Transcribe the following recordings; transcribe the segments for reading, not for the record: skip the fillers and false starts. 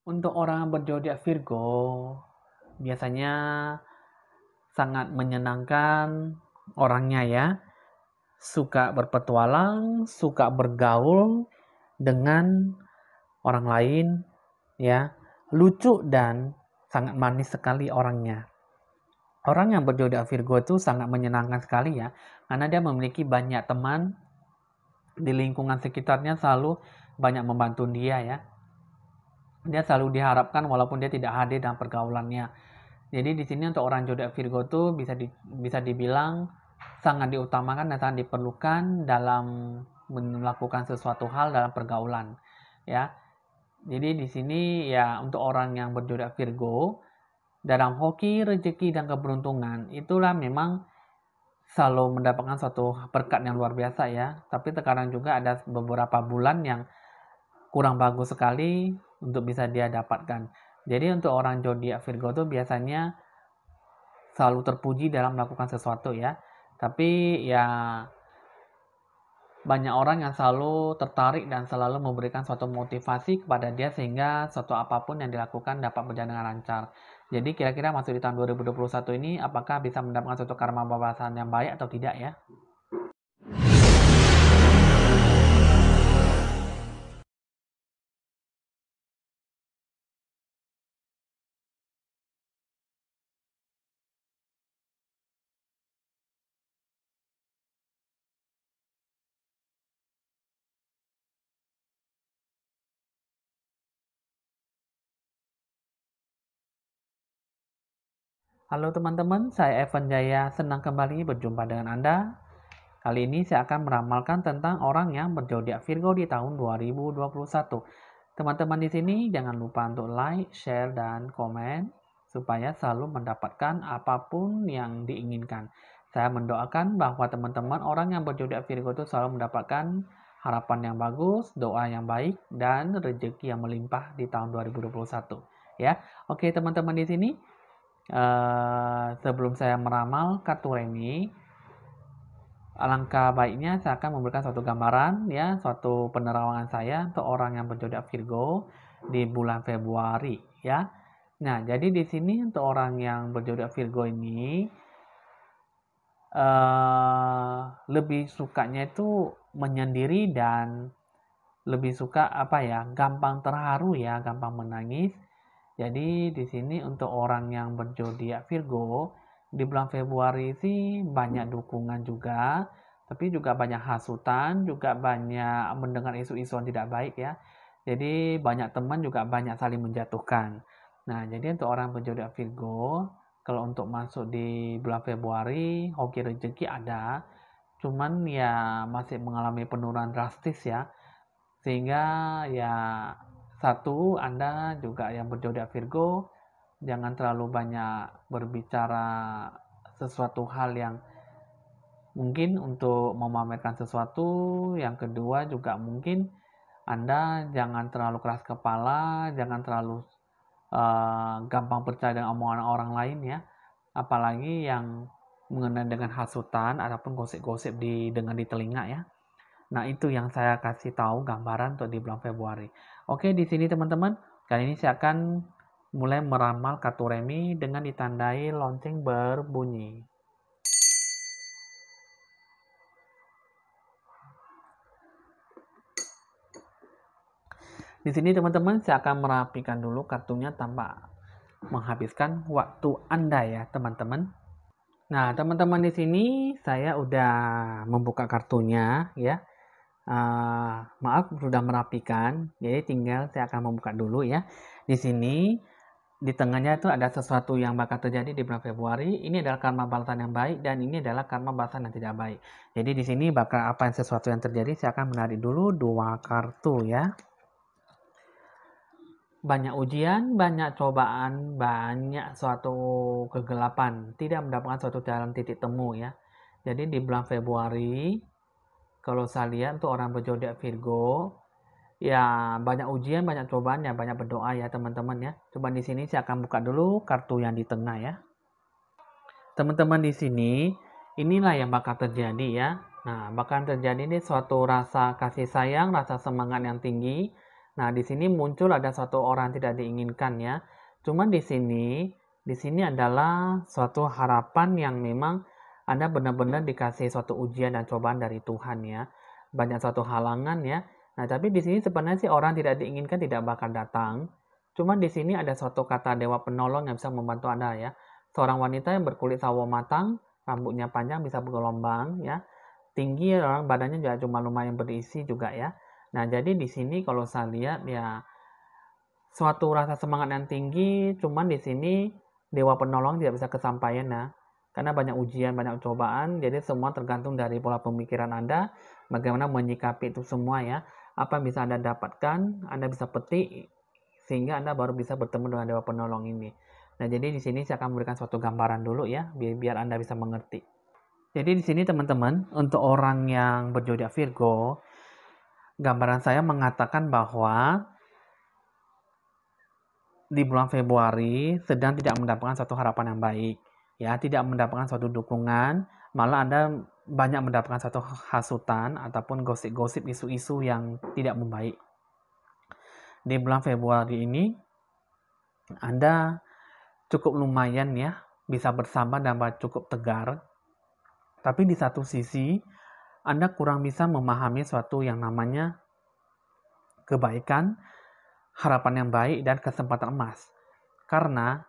Untuk orang yang berzodiak Virgo, biasanya sangat menyenangkan orangnya ya. Suka berpetualang, suka bergaul dengan orang lain ya. Lucu dan sangat manis sekali orangnya. Orang yang berzodiak Virgo itu sangat menyenangkan sekali ya, karena dia memiliki banyak teman di lingkungan sekitarnya, selalu banyak membantu dia ya. Dia selalu diharapkan walaupun dia tidak hadir dalam pergaulannya. Jadi di sini untuk orang zodiak Virgo tuh bisa dibilang sangat diutamakan dan sangat diperlukan dalam melakukan sesuatu hal dalam pergaulan, ya. Jadi di sini ya untuk orang yang berzodiak Virgo dalam hoki, rezeki dan keberuntungan itulah memang selalu mendapatkan suatu berkat yang luar biasa ya. Tapi terkadang juga ada beberapa bulan yang kurang bagus sekali untuk bisa dia dapatkan. Jadi untuk orang zodiak Virgo tuh biasanya selalu terpuji dalam melakukan sesuatu ya. Tapi ya banyak orang yang selalu tertarik dan selalu memberikan suatu motivasi kepada dia sehingga suatu apapun yang dilakukan dapat berjalan dengan lancar. Jadi kira-kira masuk di tahun 2021 ini apakah bisa mendapatkan suatu karma balasan yang baik atau tidak ya? Halo teman-teman, saya Evan Jaya, senang kembali berjumpa dengan Anda. Kali ini saya akan meramalkan tentang orang yang berzodiak Virgo di tahun 2021. Teman-teman di sini jangan lupa untuk like, share, dan komen supaya selalu mendapatkan apapun yang diinginkan. Saya mendoakan bahwa teman-teman orang yang berzodiak Virgo itu selalu mendapatkan harapan yang bagus, doa yang baik, dan rezeki yang melimpah di tahun 2021. Ya, oke teman-teman di sini. Sebelum saya meramal kartu remi, alangkah baiknya saya akan memberikan suatu gambaran ya, suatu penerawangan saya untuk orang yang berzodiak Virgo di bulan Februari ya. Nah, jadi di sini untuk orang yang berzodiak Virgo ini lebih sukanya itu menyendiri dan lebih suka apa ya, gampang terharu ya, gampang menangis. Jadi di sini untuk orang yang berzodiak Virgo di bulan Februari sih banyak dukungan juga, tapi juga banyak hasutan, juga banyak mendengar isu-isu yang tidak baik ya. Jadi banyak teman juga banyak saling menjatuhkan. Nah, jadi untuk orang berzodiak Virgo, kalau untuk masuk di bulan Februari, hoki rezeki ada, cuman ya masih mengalami penurunan drastis ya. Sehingga ya satu, Anda juga yang berzodiak Virgo, jangan terlalu banyak berbicara sesuatu hal yang mungkin untuk memamerkan sesuatu. Yang kedua juga mungkin Anda jangan terlalu keras kepala, jangan terlalu gampang percaya dengan omongan orang lain ya. Apalagi yang mengenai dengan hasutan ataupun gosip-gosip dengan di telinga ya. Nah, itu yang saya kasih tahu gambaran untuk di bulan Februari. Oke, di sini teman-teman, kali ini saya akan mulai meramal kartu remi dengan ditandai lonceng berbunyi. Di sini teman-teman, saya akan merapikan dulu kartunya tanpa menghabiskan waktu Anda ya, teman-teman. Nah, teman-teman di sini saya udah membuka kartunya ya. Maaf sudah merapikan, jadi tinggal saya akan membuka dulu ya. Di sini di tengahnya itu ada sesuatu yang bakal terjadi di bulan Februari. Ini adalah karma balasan yang baik dan ini adalah karma balasan yang tidak baik. Jadi di sini bakal apa yang sesuatu yang terjadi, saya akan menarik dulu dua kartu ya. Banyak ujian, banyak cobaan, banyak suatu kegelapan, tidak mendapatkan suatu jalan titik temu ya. Jadi di bulan Februari, kalau saya lihat untuk orang berzodiak Virgo, ya banyak ujian, banyak cobaan ya, banyak berdoa ya teman-teman ya. Coba di sini saya akan buka dulu kartu yang di tengah ya. Teman-teman di sini, inilah yang bakal terjadi ya. Nah, bakal terjadi ini suatu rasa kasih sayang, rasa semangat yang tinggi, Nah, di sini muncul ada suatu orang tidak diinginkan ya. Cuman di sini adalah suatu harapan yang memang Anda benar-benar dikasih suatu ujian dan cobaan dari Tuhan ya. Banyak suatu halangan ya. Nah, tapi di sini sebenarnya sih orang tidak diinginkan tidak bakal datang. Cuman di sini ada suatu kata dewa penolong yang bisa membantu Anda ya. Seorang wanita yang berkulit sawo matang, rambutnya panjang bisa bergelombang ya. Tinggi, orang badannya juga cuma lumayan berisi juga ya. Nah, jadi di sini kalau saya lihat ya suatu rasa semangat yang tinggi, cuman di sini dewa penolong tidak bisa kesampaian ya. Karena banyak ujian, banyak cobaan, jadi semua tergantung dari pola pemikiran Anda, bagaimana menyikapi itu semua ya. Apa yang bisa Anda dapatkan, Anda bisa petik, sehingga Anda baru bisa bertemu dengan dewa penolong ini. Nah, jadi di sini saya akan memberikan suatu gambaran dulu ya, biar Anda bisa mengerti. Jadi di sini teman-teman, untuk orang yang berzodiak Virgo, gambaran saya mengatakan bahwa di bulan Februari sedang tidak mendapatkan suatu harapan yang baik, ya, tidak mendapatkan suatu dukungan, malah Anda banyak mendapatkan suatu hasutan ataupun gosip-gosip isu-isu yang tidak membaik. Di bulan Februari ini Anda cukup lumayan ya, bisa bersabar dan cukup tegar. Tapi di satu sisi Anda kurang bisa memahami suatu yang namanya kebaikan, harapan yang baik, dan kesempatan emas. Karena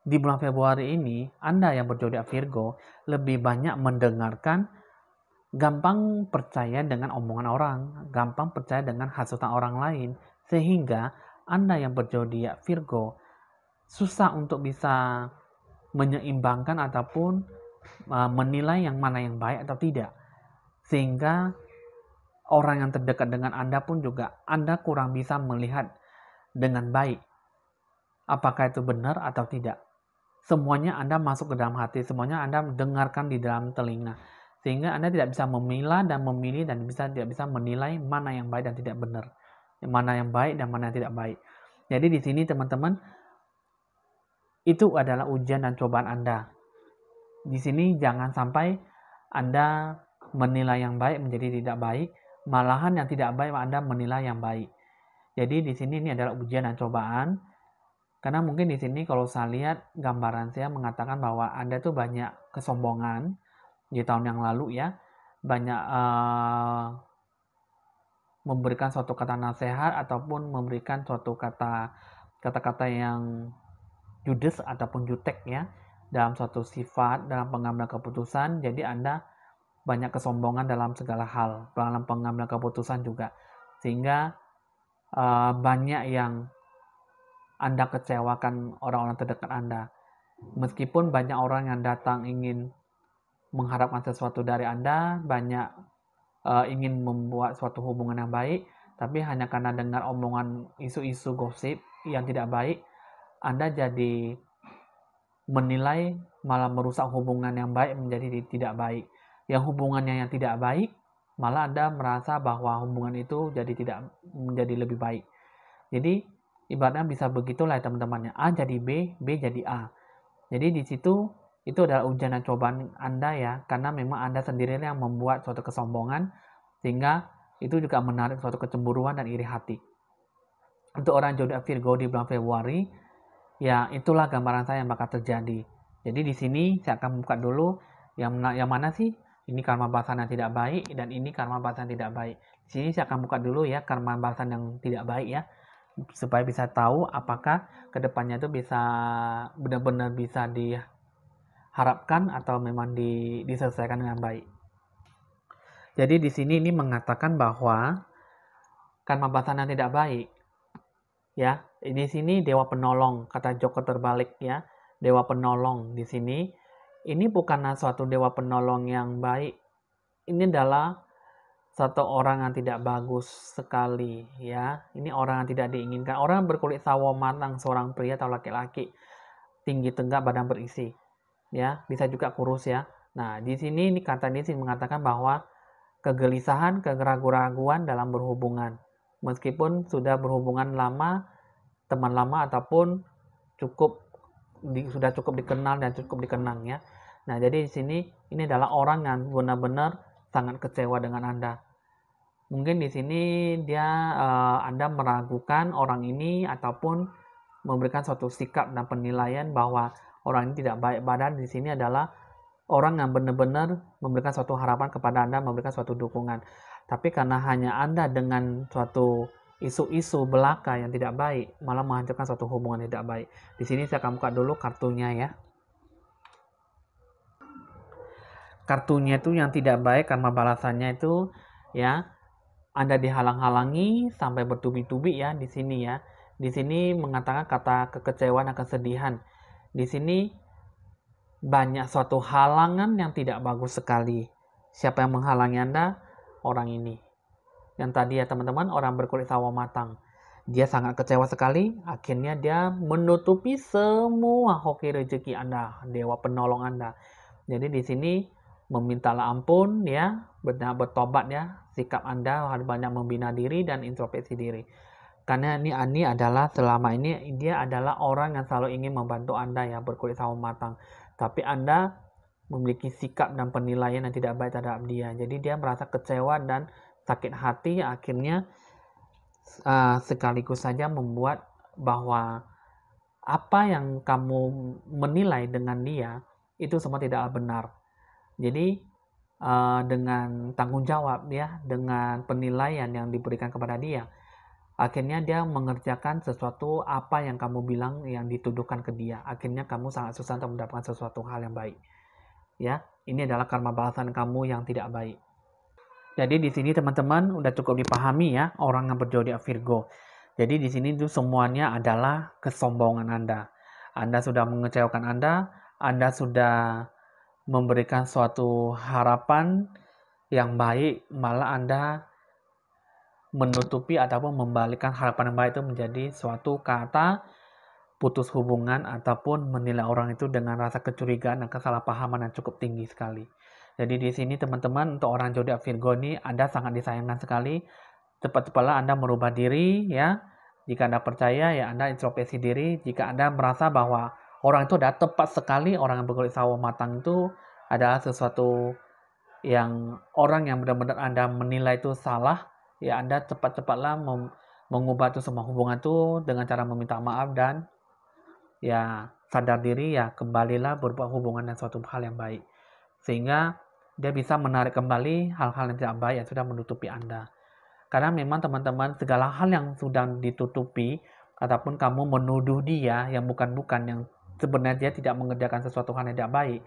di bulan Februari ini, Anda yang berzodiak Virgo lebih banyak mendengarkan, gampang percaya dengan omongan orang, gampang percaya dengan hasutan orang lain, sehingga Anda yang berzodiak Virgo susah untuk bisa menyeimbangkan ataupun menilai yang mana yang baik atau tidak. Sehingga orang yang terdekat dengan Anda pun juga Anda kurang bisa melihat dengan baik apakah itu benar atau tidak. Semuanya Anda masuk ke dalam hati, semuanya Anda dengarkan di dalam telinga. Sehingga Anda tidak bisa memilah dan memilih dan tidak bisa menilai mana yang baik dan tidak benar. Mana yang baik dan mana yang tidak baik. Jadi di sini teman-teman, itu adalah ujian dan cobaan Anda. Di sini jangan sampai Anda menilai yang baik menjadi tidak baik, malahan yang tidak baik Anda menilai yang baik. Jadi di sini ini adalah ujian dan cobaan. Karena mungkin di sini kalau saya lihat gambaran saya mengatakan bahwa Anda tuh banyak kesombongan di tahun yang lalu ya, banyak memberikan suatu kata nasihat ataupun memberikan suatu kata-kata yang judes ataupun jutek ya dalam suatu sifat dalam pengambilan keputusan. Jadi Anda banyak kesombongan dalam segala hal dalam pengambilan keputusan juga, sehingga banyak yang Anda kecewakan orang-orang terdekat Anda. Meskipun banyak orang yang datang ingin mengharapkan sesuatu dari Anda, banyak ingin membuat suatu hubungan yang baik, tapi hanya karena dengar omongan isu-isu gosip yang tidak baik, Anda jadi menilai malah merusak hubungan yang baik menjadi tidak baik. Yang hubungannya yang tidak baik, malah Anda merasa bahwa hubungan itu jadi tidak menjadi lebih baik. Jadi ibaratnya bisa begitulah teman-temannya. A jadi B, B jadi A. Jadi di situ itu adalah ujian dan cobaan Anda ya, karena memang Anda sendiri yang membuat suatu kesombongan, sehingga itu juga menarik suatu kecemburuan dan iri hati. Untuk orang zodiak Virgo di bulan Februari, ya itulah gambaran saya yang bakal terjadi. Jadi di sini saya akan buka dulu yang mana sih ini karma bahasan yang tidak baik dan ini karma bahasan yang tidak baik. Di sini saya akan buka dulu ya karma bahasan yang tidak baik ya, supaya bisa tahu apakah kedepannya itu bisa benar-benar bisa diharapkan atau memang diselesaikan dengan baik. Jadi di sini ini mengatakan bahwa karma bahasan yang tidak baik ya, di sini dewa penolong, kata Joker terbalik ya, dewa penolong di sini ini bukanlah suatu dewa penolong yang baik, ini adalah satu orang yang tidak bagus sekali ya. Ini orang yang tidak diinginkan. Orang berkulit sawo matang, seorang pria atau laki-laki, tinggi tegak, badan berisi. Ya, bisa juga kurus ya. Nah, di sini ini kata ini mengatakan bahwa kegelisahan, keraguan-raguan dalam berhubungan. Meskipun sudah berhubungan lama, teman lama ataupun sudah cukup dikenal dan cukup dikenang ya. Nah, jadi di sini ini adalah orang yang benar-benar sangat kecewa dengan Anda. Mungkin di sini Anda meragukan orang ini ataupun memberikan suatu sikap dan penilaian bahwa orang ini tidak baik. Padahal di sini adalah orang yang benar-benar memberikan suatu harapan kepada Anda, memberikan suatu dukungan. Tapi karena hanya Anda dengan suatu isu-isu belaka yang tidak baik, malah menghancurkan suatu hubungan yang tidak baik. Di sini saya akan buka dulu kartunya ya. Kartunya itu yang tidak baik karena balasannya itu ya, Anda dihalang-halangi sampai bertubi-tubi ya di sini ya. Di sini mengatakan kata kekecewaan dan kesedihan. Di sini banyak suatu halangan yang tidak bagus sekali. Siapa yang menghalangi Anda? Orang ini. Yang tadi ya teman-teman, orang berkulit sawo matang. Dia sangat kecewa sekali, akhirnya dia menutupi semua hoki rezeki Anda, dewa penolong Anda. Jadi di sini memintalah ampun ya, benar bertobat ya, sikap Anda harus banyak membina diri dan introspeksi diri. Karena ini adalah selama ini dia adalah orang yang selalu ingin membantu Anda ya, berkulit sawo matang. Tapi Anda memiliki sikap dan penilaian yang tidak baik terhadap dia. Jadi dia merasa kecewa dan sakit hati, akhirnya sekaligus saja membuat bahwa apa yang kamu menilai dengan dia itu semua tidak benar. Jadi dengan tanggung jawab ya, dengan penilaian yang diberikan kepada dia, akhirnya dia mengerjakan sesuatu apa yang kamu bilang yang dituduhkan ke dia. Akhirnya kamu sangat susah untuk mendapatkan sesuatu hal yang baik. Ya, ini adalah karma balasan kamu yang tidak baik. Jadi di sini teman-teman udah cukup dipahami ya, orang yang berzodiak Virgo. Jadi di sini itu semuanya adalah kesombongan Anda. Anda sudah mengecewakan Anda sudah memberikan suatu harapan yang baik, malah Anda menutupi ataupun membalikan harapan yang baik itu menjadi suatu kata putus hubungan ataupun menilai orang itu dengan rasa kecurigaan dan kesalahpahaman yang cukup tinggi sekali. Jadi di sini teman-teman, untuk orang zodiak Virgo ini Anda sangat disayangkan sekali. Cepat-cepatlah Anda merubah diri ya. Jika Anda percaya ya Anda introspeksi diri. Jika Anda merasa bahwa orang itu sudah tepat sekali, orang yang berkulit sawo matang itu adalah sesuatu yang orang yang benar-benar Anda menilai itu salah, ya Anda cepat-cepatlah mengubah itu semua hubungan itu dengan cara meminta maaf dan ya sadar diri, ya kembalilah berbuat hubungan dengan suatu hal yang baik. Sehingga dia bisa menarik kembali hal-hal yang tidak baik yang sudah menutupi Anda. Karena memang teman-teman, segala hal yang sudah ditutupi, ataupun kamu menuduh dia yang bukan-bukan, yang sebenarnya dia tidak mengerjakan sesuatu hal yang tidak baik,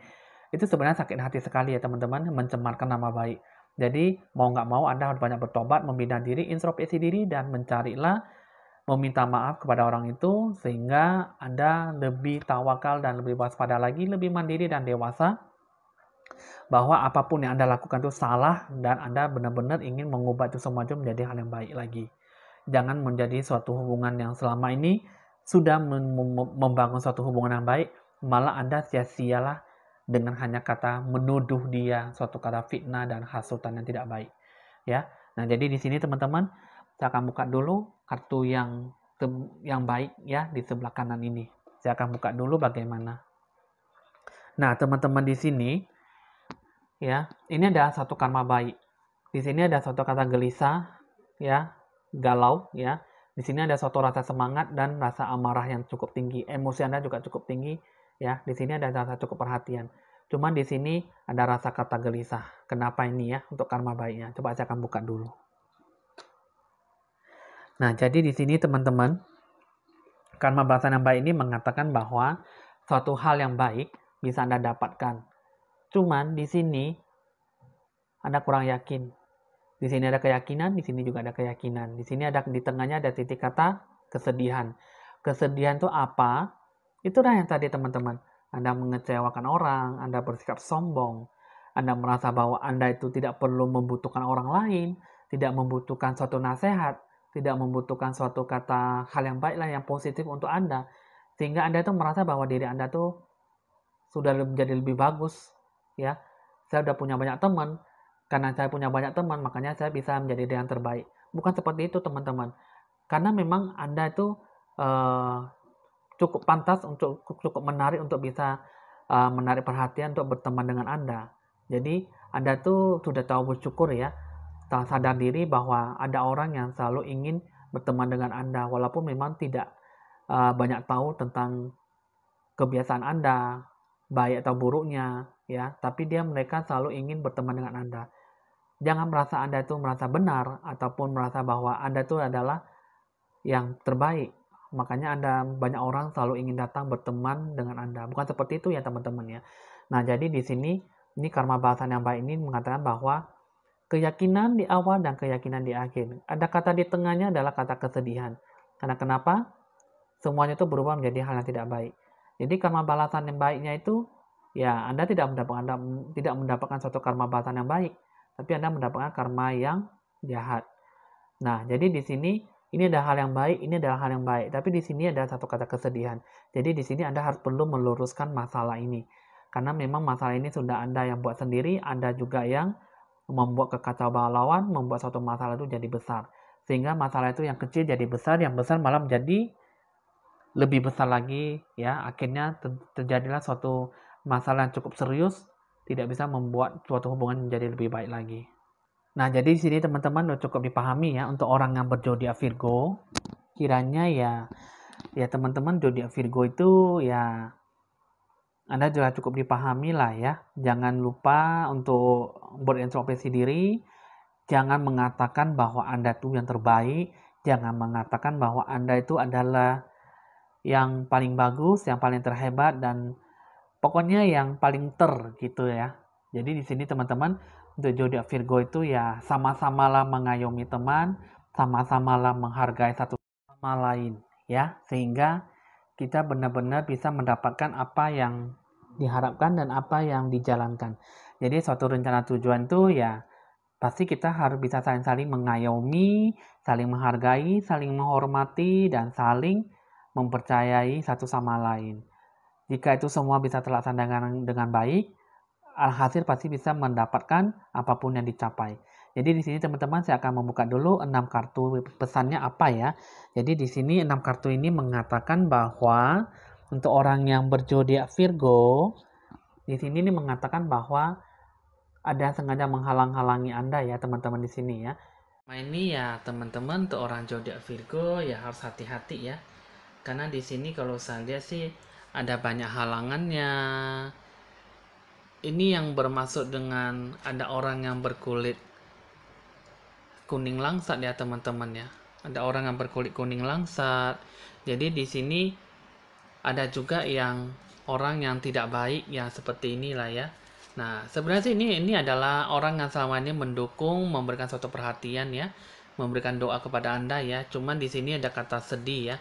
itu sebenarnya sakit hati sekali ya teman-teman, mencemarkan nama baik. Jadi mau nggak mau Anda harus banyak bertobat, membina diri, introspeksi diri, dan mencarilah meminta maaf kepada orang itu, sehingga Anda lebih tawakal dan lebih waspada lagi, lebih mandiri dan dewasa, bahwa apapun yang Anda lakukan itu salah dan Anda benar-benar ingin mengubah itu semua itu menjadi hal yang baik lagi. Jangan menjadi suatu hubungan yang selama ini sudah membangun suatu hubungan yang baik, malah Anda sia-sialah dengan hanya kata menuduh dia, suatu kata fitnah dan hasutan yang tidak baik. Ya. Nah, jadi di sini teman-teman, saya akan buka dulu kartu yang baik ya di sebelah kanan ini. Saya akan buka dulu bagaimana. Nah, teman-teman di sini ya, ini ada satu karma baik. Di sini ada satu kata gelisah, ya, galau, ya. Di sini ada suatu rasa semangat dan rasa amarah yang cukup tinggi. Emosi Anda juga cukup tinggi, ya. Di sini ada rasa cukup perhatian. Cuman di sini ada rasa kata gelisah. Kenapa ini ya? Untuk karma baiknya. Coba saya akan buka dulu. Nah, jadi di sini teman-teman, karma balasan yang baik ini mengatakan bahwa suatu hal yang baik bisa Anda dapatkan. Cuman di sini Anda kurang yakin. Di sini ada keyakinan, di sini juga ada keyakinan. Di sini ada di tengahnya ada titik kata kesedihan. Kesedihan itu apa? Itulah yang tadi teman-teman. Anda mengecewakan orang, Anda bersikap sombong, Anda merasa bahwa Anda itu tidak perlu membutuhkan orang lain, tidak membutuhkan suatu nasihat, tidak membutuhkan suatu kata hal yang baik lah, yang positif untuk Anda. Sehingga Anda itu merasa bahwa diri Anda tuh sudah menjadi lebih bagus. Ya, saya udah punya banyak teman. Karena saya punya banyak teman, makanya saya bisa menjadi diri yang terbaik. Bukan seperti itu teman-teman. Karena memang Anda itu cukup pantas, cukup menarik untuk bisa menarik perhatian untuk berteman dengan Anda. Jadi Anda tuh sudah tahu bersyukur ya. tak sadar diri bahwa ada orang yang selalu ingin berteman dengan Anda, walaupun memang tidak banyak tahu tentang kebiasaan Anda, baik atau buruknya, ya, tapi mereka selalu ingin berteman dengan Anda. Jangan merasa Anda itu merasa benar, ataupun merasa bahwa Anda itu adalah yang terbaik. Makanya banyak orang selalu ingin datang berteman dengan Anda. Bukan seperti itu ya teman-teman ya. Nah, jadi di sini, ini karma bahasan yang baik ini mengatakan bahwa keyakinan di awal dan keyakinan di akhir. Ada kata di tengahnya adalah kata kesedihan. Karena kenapa? Semuanya itu berubah menjadi hal yang tidak baik. Jadi karma balasan yang baiknya itu, ya Anda tidak mendapatkan suatu karma balasan yang baik, tapi Anda mendapatkan karma yang jahat. Nah, jadi di sini ini ada hal yang baik, ini adalah hal yang baik, tapi di sini ada satu kata kesedihan. Jadi di sini Anda harus perlu meluruskan masalah ini. Karena memang masalah ini sudah Anda yang buat sendiri, Anda juga yang membuat kekacauan, membuat suatu masalah itu jadi besar. Sehingga masalah itu yang kecil jadi besar, yang besar malah menjadi lebih besar lagi, ya. Akhirnya terjadilah suatu masalah yang cukup serius, tidak bisa membuat suatu hubungan menjadi lebih baik lagi. Nah, jadi di sini teman-teman udah cukup dipahami ya untuk orang yang berzodiak Virgo. Kiranya ya teman-teman zodiak Virgo itu ya Anda juga cukup dipahami lah ya. Jangan lupa untuk berintrospeksi diri. Jangan mengatakan bahwa Anda itu yang terbaik. Jangan mengatakan bahwa Anda itu adalah yang paling bagus, yang paling terhebat, dan pokoknya yang paling gitu ya. Jadi di sini teman-teman untuk zodiak Virgo itu ya sama-samalah mengayomi teman, sama-samalah menghargai satu sama lain ya, sehingga kita benar-benar bisa mendapatkan apa yang diharapkan dan apa yang dijalankan. Jadi suatu rencana tujuan itu ya pasti kita harus bisa saling mengayomi, saling menghargai, saling menghormati, dan saling mempercayai satu sama lain. Jika itu semua bisa terlaksana dengan baik, alhasil pasti bisa mendapatkan apapun yang dicapai. Jadi di sini teman-teman saya akan membuka dulu 6 kartu pesannya apa ya. Jadi di sini 6 kartu ini mengatakan bahwa untuk orang yang berzodiak Virgo, di sini ini mengatakan bahwa ada sengaja menghalang-halangi Anda ya teman-teman di sini ya. Nah, ini ya teman-teman untuk orang zodiak Virgo ya harus hati-hati ya. Karena di sini kalau saya lihat sih ada banyak halangannya. Ini yang bermaksud dengan ada orang yang berkulit kuning langsat ya teman-teman ya. Ada orang yang berkulit kuning langsat. Jadi di sini ada juga yang orang yang tidak baik ya seperti inilah ya. Nah, sebenarnya sih ini adalah orang yang selama ini mendukung, memberikan suatu perhatian ya, memberikan doa kepada Anda ya. Cuman di sini ada kata sedih ya.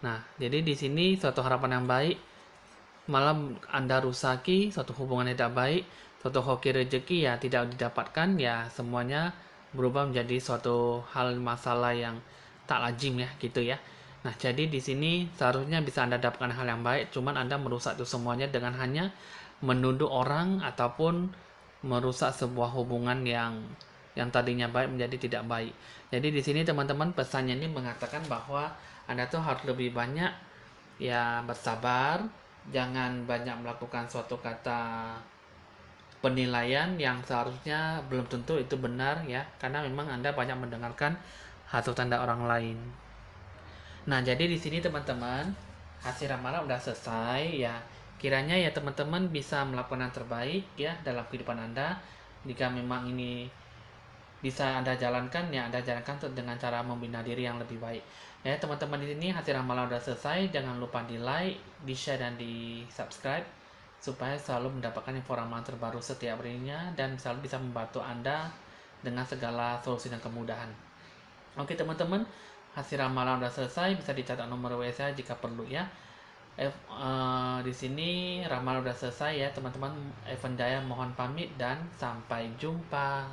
Nah, jadi di sini suatu harapan yang baik malah Anda rusaki, suatu hubungan yang tidak baik, suatu hoki rezeki ya tidak didapatkan, ya semuanya berubah menjadi suatu hal masalah yang tak lazim ya gitu ya. Nah, jadi di sini seharusnya bisa Anda dapatkan hal yang baik, cuman Anda merusak itu semuanya dengan hanya menuduh orang ataupun merusak sebuah hubungan yang tadinya baik menjadi tidak baik. Jadi di sini teman-teman pesannya ini mengatakan bahwa Anda tuh harus lebih banyak ya bersabar, jangan banyak melakukan suatu kata penilaian yang seharusnya belum tentu itu benar ya, karena memang Anda banyak mendengarkan hasil tanda orang lain. Nah, jadi di sini teman-teman hasil ramalan udah selesai ya. Kiranya ya teman-teman bisa melakukan yang terbaik ya dalam kehidupan Anda. Jika memang ini bisa Anda jalankan ya, Anda jalankan dengan cara membina diri yang lebih baik. Ya, teman-teman di sini hasil ramalan udah selesai. Jangan lupa di like, di share, dan di subscribe supaya selalu mendapatkan informasi terbaru setiap harinya dan selalu bisa membantu Anda dengan segala solusi dan kemudahan. Oke teman-teman, hasil ramalan udah selesai, bisa dicatat nomor WA saya jika perlu ya. Di sini ramalan udah selesai ya teman-teman. Evan Jaya mohon pamit dan sampai jumpa.